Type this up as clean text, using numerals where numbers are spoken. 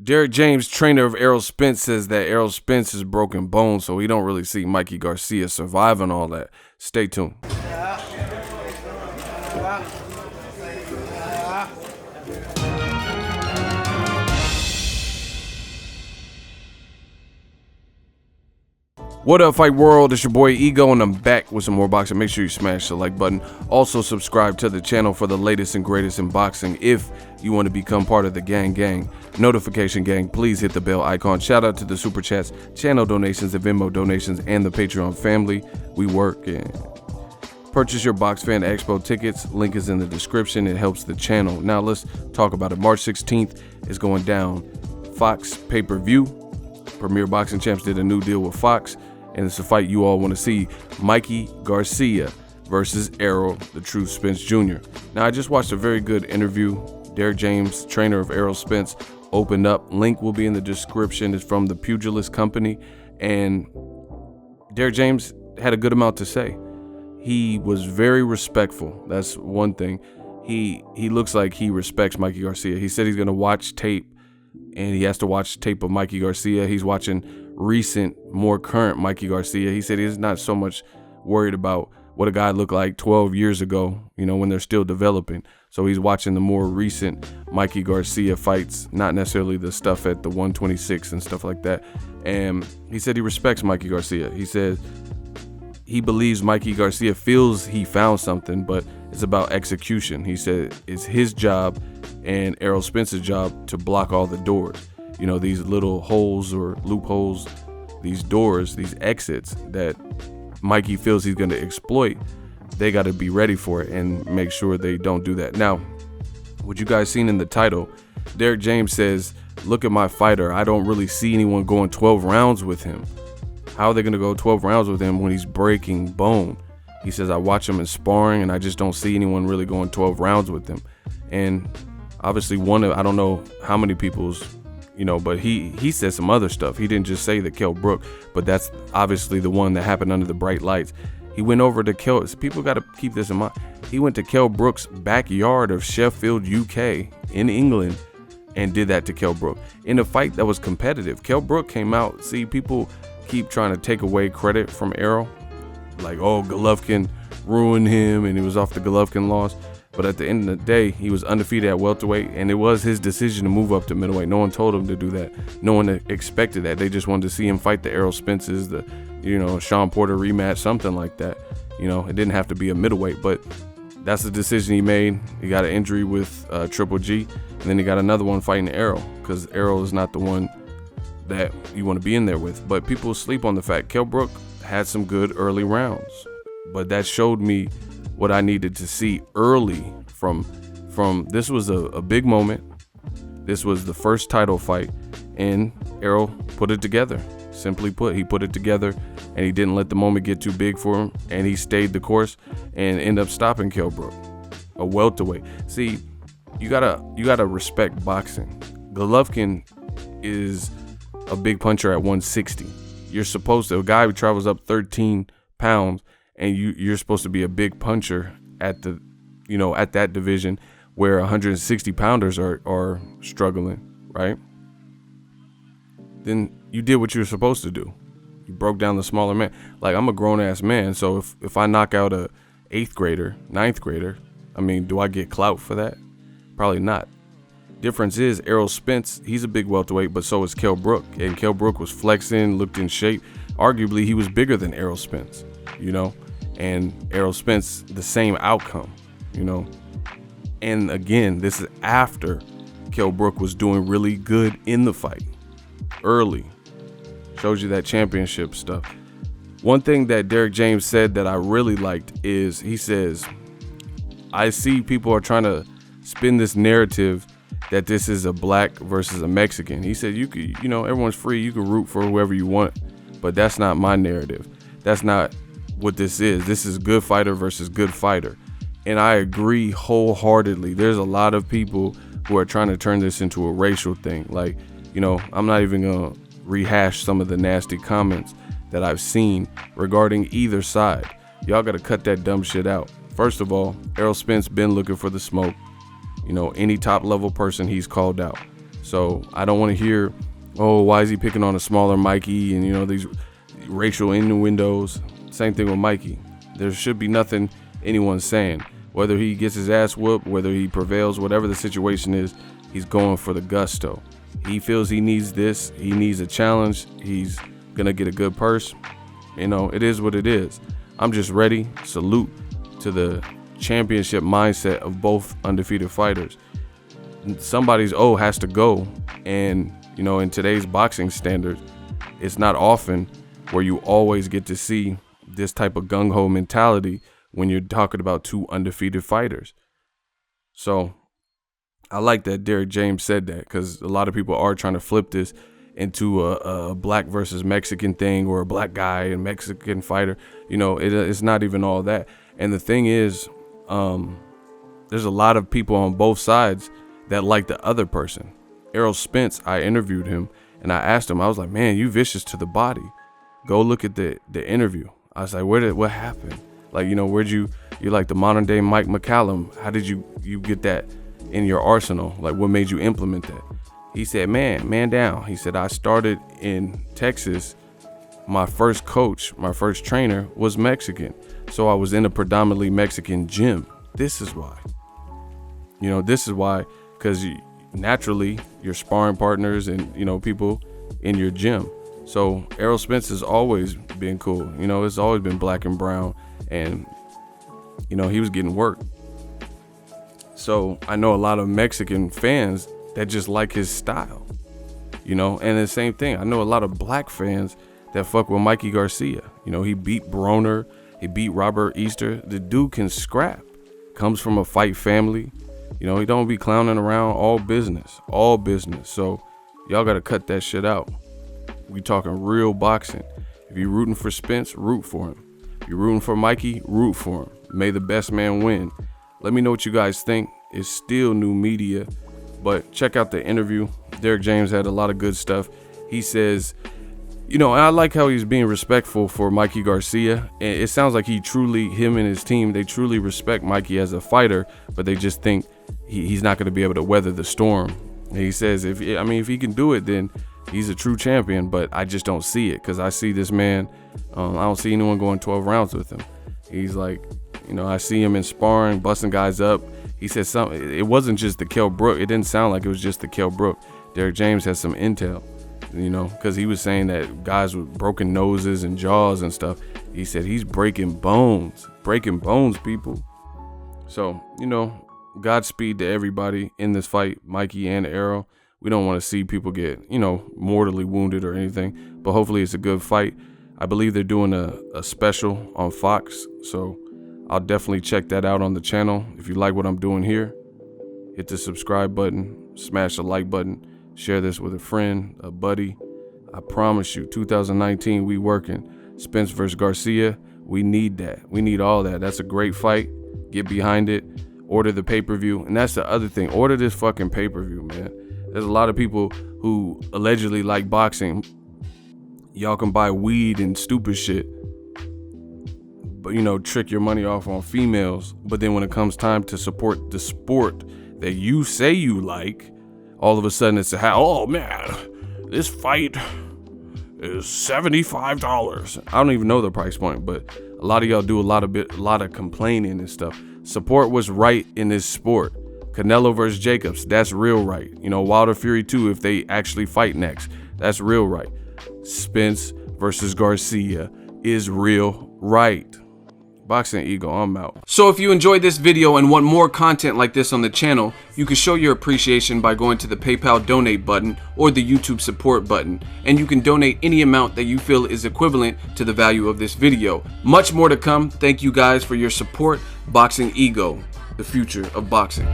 Derrick James, trainer of Errol Spence, says that Errol Spence is broken bones, so he don't really see Mikey Garcia surviving all that. Stay tuned. What up, Fight World? It's your boy Ego, and I'm back with some more boxing. Make sure you smash the like button. Also, subscribe to the channel for the latest and greatest in boxing. If you want to become part of the gang, notification gang, please hit the bell icon. Shout out to the super chats, channel donations, the Venmo donations, and the Patreon family. We work and purchase your Box Fan Expo tickets. Link is in the description. It helps the channel. Now let's talk about it. March 16th is going down. Fox pay-per-view. Premier Boxing Champs did a new deal with Fox, and it's a fight you all want to see. Mikey Garcia versus Errol the True Spence Jr. Now, I just watched a very good interview. Derrick James, trainer of Errol Spence, opened up. Link will be in the description. It's from the Pugilist Company, and Derrick James had a good amount to say. He was very respectful. That's one thing. He looks like he respects Mikey Garcia. He said he's going to watch tape, and he has to watch tape of Mikey Garcia. He's watching recent, more current Mikey Garcia. He said he's not so much worried about what a guy looked like 12 years ago, you know, when they're still developing. So he's watching the more recent Mikey Garcia fights, not necessarily the stuff at the 126 and stuff like that. And he said he respects Mikey Garcia. He said he believes Mikey Garcia feels he found something, but it's about execution. He said it's his job and Errol Spence's job to block all the doors. You know, these little holes or loopholes, these doors, these exits that Mikey feels he's going to exploit. They got to be ready for it and make sure they don't do that. Now, what you guys seen in the title, Derrick James says, look at my fighter. I don't really see anyone going 12 rounds with him. How are they going to go 12 rounds with him when he's breaking bone? He says, I watch him in sparring and I just don't see anyone really going 12 rounds with him. And obviously I don't know how many people's, you know, but he said some other stuff. He didn't just say the Kell Brook, but that's obviously the one that happened under the bright lights. He went over to Kell. People got to keep this in mind. He went to Kell Brook's backyard of Sheffield, UK, in England, and did that to Kell Brook in a fight that was competitive. Kell Brook came out. See, people keep trying to take away credit from Errol, like, oh, Golovkin ruined him, and he was off the Golovkin loss. But at the end of the day, he was undefeated at welterweight, and it was his decision to move up to middleweight. No one told him to do that. No one expected that. They just wanted to see him fight the Errol Spences, the, you know, Sean Porter rematch, something like that. You know, it didn't have to be a middleweight, but that's the decision he made. He got an injury with Triple G, and then he got another one fighting Errol, because Errol is not the one that you want to be in there with. But people sleep on the fact Kell Brook had some good early rounds, but that showed me what I needed to see early from this was a big moment. This was the first title fight, and Errol put it together. Simply put, he put it together, and he didn't let the moment get too big for him, and he stayed the course and ended up stopping Kell Brook, a welterweight. See, you gotta respect boxing. Golovkin is a big puncher at 160. You're supposed to, a guy who travels up 13 pounds, and you're supposed to be a big puncher at the, you know, at that division where 160 pounders are struggling, right? Then you did what you were supposed to do. You broke down the smaller man. Like, I'm a grown ass man, so if I knock out a 8th grader, 9th grader, I mean, do I get clout for that? Probably not. Difference is Errol Spence, he's a big welterweight, but so is Kell Brook. And Kell Brook was flexing, looked in shape. Arguably, he was bigger than Errol Spence, you know? And Errol Spence, the same outcome, you know? And again, this is after Kell Brook was doing really good in the fight. Early. Shows you that championship stuff. One thing that Derrick James said that I really liked is, he says, I see people are trying to spin this narrative that this is a black versus a Mexican. He said, you could, you know, everyone's free. You can root for whoever you want, but that's not my narrative. That's not what this is. This is good fighter versus good fighter. And I agree wholeheartedly. There's a lot of people who are trying to turn this into a racial thing. Like, you know, I'm not even going to rehash some of the nasty comments that I've seen regarding either side. Y'all got to cut that dumb shit out. First of all, Errol Spence been looking for the smoke. You know, any top level person he's called out. So I don't want to hear, oh, why is he picking on a smaller Mikey, and, you know, these racial innuendos. Same thing with Mikey. There should be nothing anyone's saying. Whether he gets his ass whooped, whether he prevails, whatever the situation is, he's going for the gusto. He feels he needs this. He needs a challenge. He's going to get a good purse. You know, it is what it is. I'm just ready. Salute to the championship mindset of both undefeated fighters. Somebody's has to go. And, you know, in today's boxing standards, it's not often where you always get to see this type of gung-ho mentality when you're talking about two undefeated fighters. So I like that Derrick James said that, because a lot of people are trying to flip this into a black versus Mexican thing, or a black guy and Mexican fighter. You know, it's not even all that. And the thing is, there's a lot of people on both sides that like the other person. Errol Spence, I interviewed him, and I asked him, I was like, man, you vicious to the body. Go look at the interview. I was like, what happened? Like, you know, you're like the modern day Mike McCallum. How did you get that in your arsenal? Like, what made you implement that? He said, man down. He said, I started in Texas. My first coach, my first trainer was Mexican. So I was in a predominantly Mexican gym. This is why. You know, this is why, because naturally your sparring partners and, you know, people in your gym. So Errol Spence has always been cool. You know, it's always been black and brown, and, you know, he was getting work. So I know a lot of Mexican fans that just like his style, you know, and the same thing. I know a lot of black fans that fuck with Mikey Garcia. You know, he beat Broner, he beat Robert Easter. The dude can scrap, comes from a fight family. You know, he don't be clowning around. All business. So y'all got to cut that shit out. We talking real boxing. If you're rooting for Spence, root for him. If you're rooting for Mikey, root for him. May the best man win. Let me know what you guys think. It's still new media, but check out the interview. Derrick James had a lot of good stuff. He says, you know, I like how he's being respectful for Mikey Garcia. And it sounds like him and his team, they truly respect Mikey as a fighter, but they just think he's not going to be able to weather the storm. And he says, if he can do it, then he's a true champion, but I just don't see it, because I see this man, I don't see anyone going 12 rounds with him. He's like, you know, I see him in sparring, busting guys up. He said something, it wasn't just the Kell Brook. It didn't sound like it was just the Kell Brook. Derrick James has some intel, you know, because he was saying that guys with broken noses and jaws and stuff. He said he's breaking bones, people. So, you know, Godspeed to everybody in this fight, Mikey and Errol. We don't want to see people get, you know, mortally wounded or anything, but hopefully it's a good fight. I believe they're doing a special on Fox, so I'll definitely check that out on the channel. If you like what I'm doing here, hit the subscribe button, smash the like button, share this with a friend, a buddy. I promise you, 2019, we working. Spence versus Garcia, we need that. We need all that. That's a great fight. Get behind it. Order the pay-per-view. And that's the other thing. Order this fucking pay-per-view, man. There's a lot of people who allegedly like boxing. Y'all can buy weed and stupid shit, but, you know, trick your money off on females. But then when it comes time to support the sport that you say you like, all of a sudden it's oh man, this fight is $75. I don't even know the price point, but a lot of y'all do a lot of complaining and stuff. Support what's right in this sport. Canelo versus Jacobs, that's real right. You know, Wilder Fury 2, if they actually fight next, that's real right. Spence versus Garcia is real right. Boxingego, I'm out. So if you enjoyed this video and want more content like this on the channel, you can show your appreciation by going to the PayPal donate button or the YouTube support button, and you can donate any amount that you feel is equivalent to the value of this video. Much more to come. Thank you guys for your support. Boxingego, the future of boxing.